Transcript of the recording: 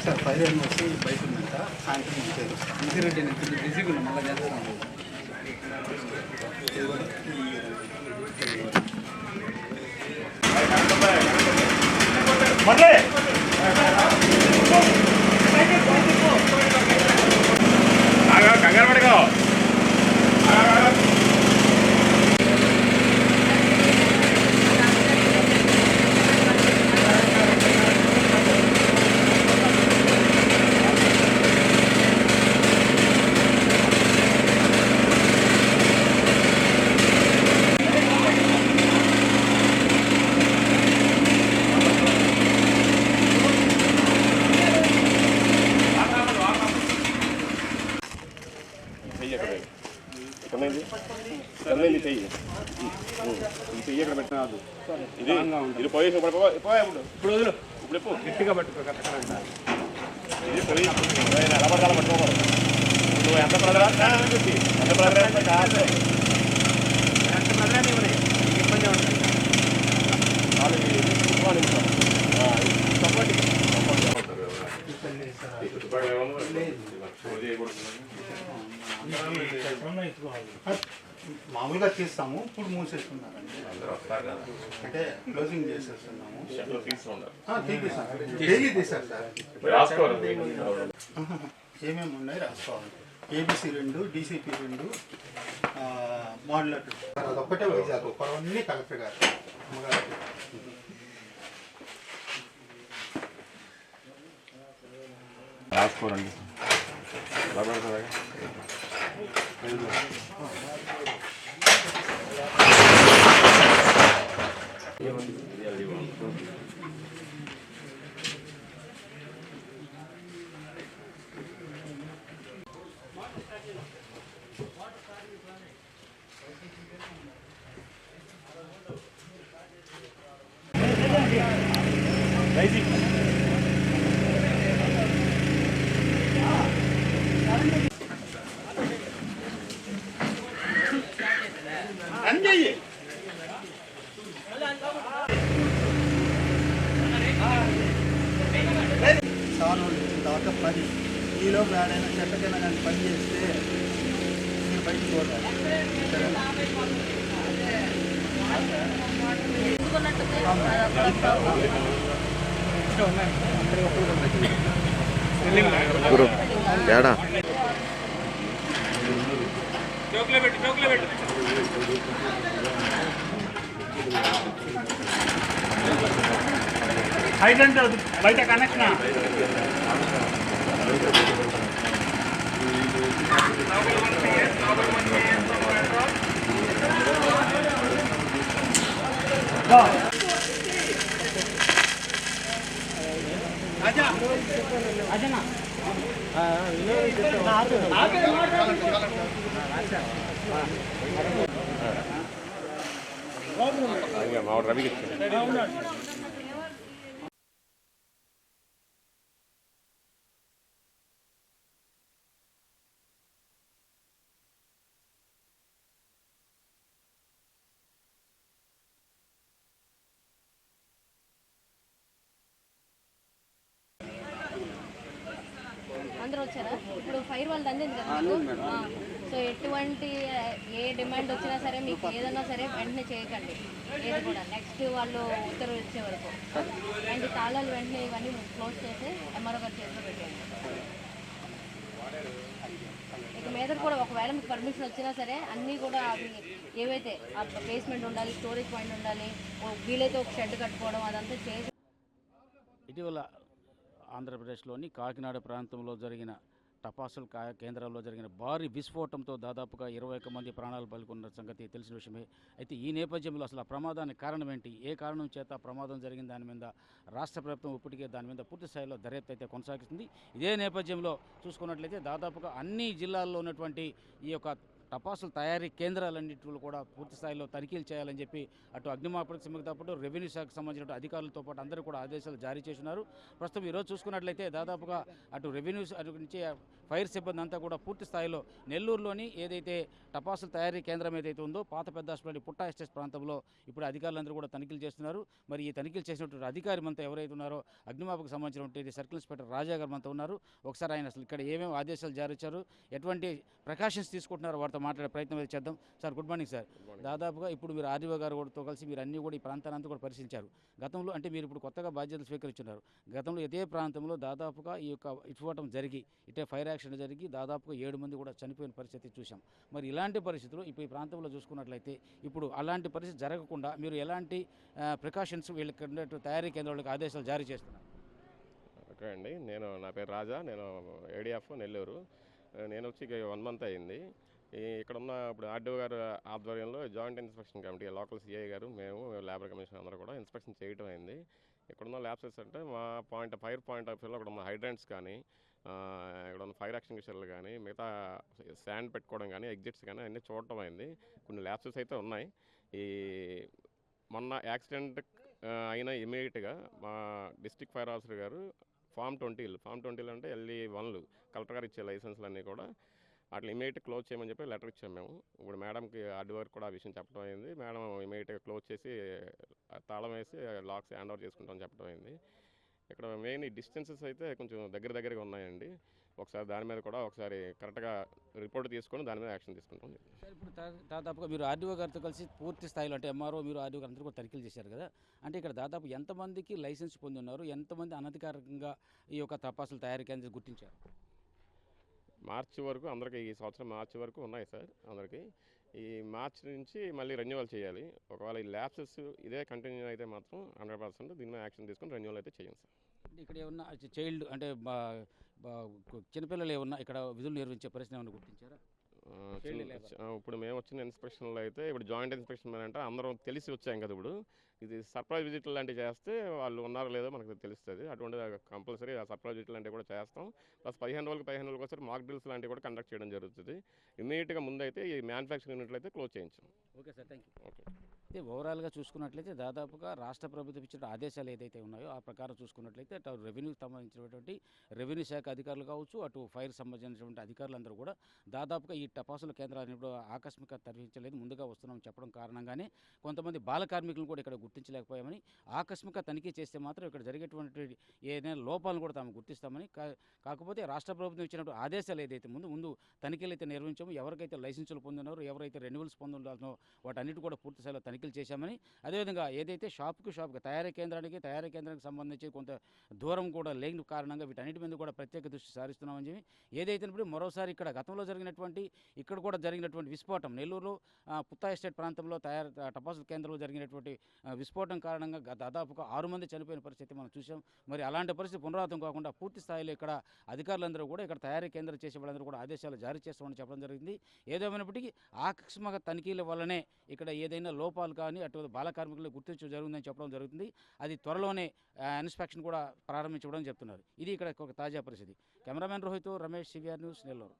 Sir 5 వచ్చి బయట ఉందంట, సాయంత్రం ఇంటిరెడ్డి నేను కొంచెం బిజీగా ఉన్నా, మళ్ళీ చేస్తాను. కంగారు పడగా చెయ్యి చెయ్యి ఎక్కడ పెట్టినా ఇది ఇది పోయేసి ఇప్పుడు వదులు ఇప్పుడు ఎప్పుడు గట్టిగా పట్టుకో ఇది పోయి నిలబడాలి పట్టుకోకూడదు. నువ్వు ఎంత ప్రజలు ఎంత ప్రజలు కాదు ఎంత ప్రజలు ఇబ్బంది ఉంటుంది. మామూలుగా తీస్తాము, ఇప్పుడు మూసేస్తున్నారండి. అంటే క్లోజింగ్ చేసేస్తున్నాము. తీసారు సార్, ఏమేమి ఉన్నాయి రాసుకోవాలి. ABC 2, DCP 2, model 2. అదొక్కటే వైజాగ్, పొరవన్నీ కలెక్టర్ గారు రాసుకోరండి. సానులు ఇచ్చిన తర్వాత 10 ఈలో ఏడైనా చెట్టకైనా కానీ పని చేస్తే మీరు బయటకు పోతారు. హైడ్రెంట్ బయట కనెక్షన్ అజనా రవికి అందరూ వచ్చారా? ఇప్పుడు ఫైర్ వాళ్ళు అందింది కదా మీకు. సో ఎటువంటి ఏ డిమాండ్ వచ్చినా సరే మీకు ఏదన్నా సరే వెంటనే చేయకండి, ఏది కూడా నెక్స్ట్ వాళ్ళు ఉత్తర్వులు ఇచ్చే వరకు. అండ్ తాళాలు వెంటనే ఇవన్నీ క్లోజ్ చేసి MRO గారి చేతిలో పెట్టేయండి. ఇక మీద కూడా ఒకవేళ మీకు పర్మిషన్ వచ్చినా సరే అన్నీ కూడా అవి ఏవైతే ఆ బేస్మెంట్ ఉండాలి, స్టోరేజ్ పాయింట్ ఉండాలి, వీలైతే ఒక షెడ్ కట్టుకోవడం అదంతా చేసి. ఇటీవల ఆంధ్రప్రదేశ్లోని కాకినాడ ప్రాంతంలో జరిగిన టపాసుల కేంద్రాల్లో జరిగిన భారీ విస్ఫోటంతో దాదాపుగా 21 మంది ప్రాణాలు బలికొన్న సంగతి తెలిసిన విషయమే. అయితే ఈ నేపథ్యంలో అసలు ఆ ప్రమాదానికి కారణం ఏంటి, ఏ కారణం చేత ప్రమాదం జరిగిన దాని మీద రాష్ట్ర ప్రభుత్వం ఇప్పటికే దాని మీద పూర్తి స్థాయిలో దర్యాప్తు అయితే కొనసాగిస్తుంది. ఇదే నేపథ్యంలో చూసుకున్నట్లయితే దాదాపుగా అన్ని జిల్లాల్లో ఉన్నటువంటి ఈ యొక్క టపాసుల తయారీ కేంద్రాలన్నింటిలో కూడా పూర్తి స్థాయిలో తనిఖీలు చేయాలని చెప్పి అటు అగ్నిమాపక శాఖతో పాటు రెవెన్యూ శాఖకు సంబంధించిన అధికారులతో పాటు అందరూ కూడా ఆదేశాలు జారీ చేస్తున్నారు. ప్రస్తుతం ఈరోజు చూసుకున్నట్లయితే దాదాపుగా అటు రెవెన్యూ నుంచి ఫైర్ సిబ్బంది అంతా కూడా పూర్తి స్థాయిలో నెల్లూరులోని ఏదైతే టపాసుల తయారీ కేంద్రం ఏదైతే ఉందో పాత పెద్ద హాస్పిటల్ పుట్టా ఎస్టేట్ ప్రాంతంలో ఇప్పుడు అధికారులందరూ కూడా తనిఖీలు చేస్తున్నారు. మరి ఈ తనిఖీలు చేసినటువంటి అధికారి మనతో ఎవరైతే ఉన్నారో అగ్నిమాపక సంబంధించినటువంటి సర్కిల్ ఇన్స్పెక్టర్ రాజా గారు మనతో ఉన్నారు. ఒకసారి ఆయన అసలు ఇక్కడ ఏమేమి ఆదేశాలు జారీ ఇచ్చారు, ఎటువంటి ప్రికాషన్స్ తీసుకుంటున్నారో వారితో మాట్లాడే ప్రయత్నం అయితే చేద్దాం. Sir good morning sir. దాదాపుగా ఇప్పుడు మీరు ఆర్డీఓ గారు కూడా కలిసి మీరు అన్నీ కూడా ఈ ప్రాంతాన్ని అంతా కూడా పరిశీలించారు. గతంలో అంటే మీరు ఇప్పుడు కొత్తగా బాధ్యతలు స్వీకరించున్నారు. గతంలో ఇదే ప్రాంతంలో దాదాపుగా ఈ యొక్క విస్ఫోటం జరిగి ఇటే ఫైర్ యాక్సిడెంట్ జరిగి దాదాపుగా 7 మంది కూడా చనిపోయిన పరిస్థితి చూసాం. మరి ఇలాంటి పరిస్థితులు ఇప్పుడు ఈ ప్రాంతంలో చూసుకున్నట్లయితే ఇప్పుడు అలాంటి పరిస్థితి జరగకుండా మీరు ఎలాంటి ప్రికాషన్స్ వీళ్ళకి తయారీ కేంద్రాలకు ఆదేశాలు జారీ చేస్తున్నారు? ఓకే అండి, నా పేరు రాజా, నేను ఏడీఎఫ్ నెల్లూరు. నేను వచ్చి 1 మంత్ అయింది. ఇక్కడ ఉన్న ఇప్పుడు ఆర్డీఓ గారు ఆధ్వర్యంలో joint inspection committee local CI గారు మేము లేబర్ కమిషన్ అందరూ కూడా ఇన్స్పెక్షన్ చేయడం అయింది. ఇక్కడున్న ల్యాబ్సెస్ అంటే మా ఫైర్ పాయింట్ ఆఫ్ వ్యూలో అక్కడ ఉన్న హైడ్రెంట్స్ కానీ ఇక్కడ ఉన్న ఫైర్ ఎక్స్టింగ్విషర్లు కానీ మిగతా శాండ్ పెట్టుకోవడం కానీ ఎగ్జిట్స్ కానీ అన్నీ చూడటం అయింది. కొన్ని ల్యాబ్సెస్ అయితే ఉన్నాయి. ఈ మొన్న యాక్సిడెంట్ అయిన ఇమీడియట్గా మా డిస్ట్రిక్ట్ ఫైర్ ఆఫీసర్ గారు ఫామ్ 20 అంటే LE1 కలెక్టర్ గారు ఇచ్చే లైసెన్స్లు అన్నీ కూడా అట్లా ఇమీడియట్ క్లోజ్ చేయమని చెప్పి లెటర్ ఇచ్చాము మేము. ఇప్పుడు మేడంకి ఆర్డీఓ గారికి కూడా ఆ విషయం చెప్పడం అయింది. మేడం ఇమీడియట్గా క్లోజ్ చేసి తాళం వేసి లాక్స్ హ్యాండ్ ఓవర్ చేసుకుంటామని చెప్పడం అయింది. ఇక్కడ మెయిన్ ఈ డిస్టెన్సెస్ అయితే కొంచెం దగ్గరగా ఉన్నాయండి. ఒకసారి దాని మీద కూడా ఒకసారి కరెక్ట్గా రిపోర్ట్ తీసుకొని దాని మీద యాక్షన్ తీసుకుంటాం. సార్ ఇప్పుడు దాదాపుగా మీరు ఆర్డీఓ గారితో కలిసి పూర్తి స్థాయిలో అంటే ఎంఆర్ఓ మీరు ఆర్డీఓ గారు అందరూ కూడా తనిఖీలు చేశారు కదా, అంటే ఇక్కడ దాదాపు ఎంతమందికి లైసెన్స్ పొంది ఉన్నారు, ఎంతమంది అనధికారికంగా ఈ యొక్క టపాసుల తయారీ కేంద్రం గుర్తించారు? మార్చి వరకు అందరికీ, ఈ సంవత్సరం మార్చి వరకు ఉన్నాయి సార్ అందరికీ. ఈ మార్చి నుంచి మళ్ళీ రెన్యువల్ చేయాలి. ఒకవేళ ఈ ల్యాబ్సెస్ ఇదే కంటిన్యూ అయితే మాత్రం 100% దీని మీద యాక్షన్ తీసుకొని రెన్యువల్ అయితే చేయం సార్. ఇక్కడ ఏమన్నా చైల్డ్ అంటే చిన్నపిల్లలు ఏమన్నా ఇక్కడ విధులు నిర్వహించే పరిస్థితి ఏమన్నా గుర్తించారా? ఇప్పుడు మేము వచ్చిన ఇన్స్పెక్షన్లో అయితే ఇప్పుడు జాయింట్ ఇన్స్పెక్షన్ మీద అంటే అందరం తెలిసి వచ్చాం కదా. ఇప్పుడు ఇది సర్ప్రైజ్ విజిట్ లాంటివి చేస్తే వాళ్ళు ఉన్నారో లేదో మనకు తెలుస్తుంది. అటువంటి కంపల్సరీ ఆ సర్ప్రైజ్ విజిట్ లాంటివి కూడా చేస్తాం. ప్లస్ 15 రోజులకు ఒకసారి మాక్ డ్రిల్స్ లాంటివి కూడా కండక్ట్ చేయడం జరుగుతుంది. ఇమీడియట్గా ముందైతే ఈ మ్యానుఫ్యాక్చరింగ్ యూనిట్లు అయితే క్లోజ్ చేయించాం. Okay sir, thank you. Okay. అయితే ఓవరాల్గా చూసుకున్నట్లయితే దాదాపుగా రాష్ట్ర ప్రభుత్వం ఇచ్చిన ఆదేశాలు ఏదైతే ఉన్నాయో ఆ ప్రకారం చూసుకున్నట్లయితే అటు రెవెన్యూకి సంబంధించినటువంటి రెవెన్యూ శాఖ అధికారులు కావచ్చు, అటు ఫైర్ సంబంధించినటువంటి అధికారులందరూ కూడా దాదాపుగా ఈ టపాసుల కేంద్రాన్ని ఇప్పుడు ఆకస్మిక తరలించలేదు, ముందుగా వస్తున్నాం చెప్పడం కారణంగానే కొంతమంది బాల కార్మికులను కూడా ఇక్కడ గుర్తించలేకపోయామని, ఆకస్మిక తనిఖీ చేస్తే మాత్రం ఇక్కడ జరిగేటువంటి ఏదైనా లోపాలను కూడా తాము గుర్తిస్తామని, కాకపోతే రాష్ట్ర ప్రభుత్వం ఇచ్చినటువంటి ఆదేశాలు ఏదైతే ముందు తనిఖీలు అయితే నిర్వహించాము, ఎవరికైతే లైసెన్సులు పొందినారో ఎవరైతే రెన్యువల్స్ పొందుతున్నారో వాటన్నిటి కూడా పూర్తి స్థాయిలో తనిఖీలు చేశామని, అదేవిధంగా ఏదైతే షాప్కి తయారీ కేంద్రానికి సంబంధించి కొంత దూరం కూడా లేని కారణంగా వీటన్నిటి మీద కూడా ప్రత్యేక దృష్టి సారిస్తున్నామని చెప్పి, ఏదైతే మరోసారి ఇక్కడ గతంలో జరిగినటువంటి ఇక్కడ కూడా జరిగినటువంటి విస్ఫోటం నెల్లూరులో పుత్తా ఎస్టేట్ ప్రాంతంలో టపాసుల కేంద్రంలో జరిగినటువంటి విస్ఫోటం కారణంగా దాదాపుగా 6 మంది చనిపోయిన పరిస్థితి మనం చూసాం. మరి అలాంటి పరిస్థితి పునరావృతం కాకుండా పూర్తి స్థాయిలో ఇక్కడ అధికారులందరూ కూడా ఇక్కడ తయారీ కేంద్రం చేసే వాళ్ళందరూ కూడా ఆదేశాలు జారీ చేస్తామని చెప్పడం జరిగింది. ఏదేమైనప్పటికీ ఆకస్మిక తనిఖీల వల్లనే ఇక్కడ ఏదైనా లోపాలు కానీ అటు బాల కార్మికులు గుర్తించడం జరిగిందని చెప్పడం జరుగుతుంది. అది త్వరలోనే ఇన్స్పెక్షన్ కూడా ప్రారంభించడం చెప్తున్నారు. ఇది ఇక్కడ ఒక తాజా పరిస్థితి. Cameraman Rohit, Ramesh, CVR news, Nellore.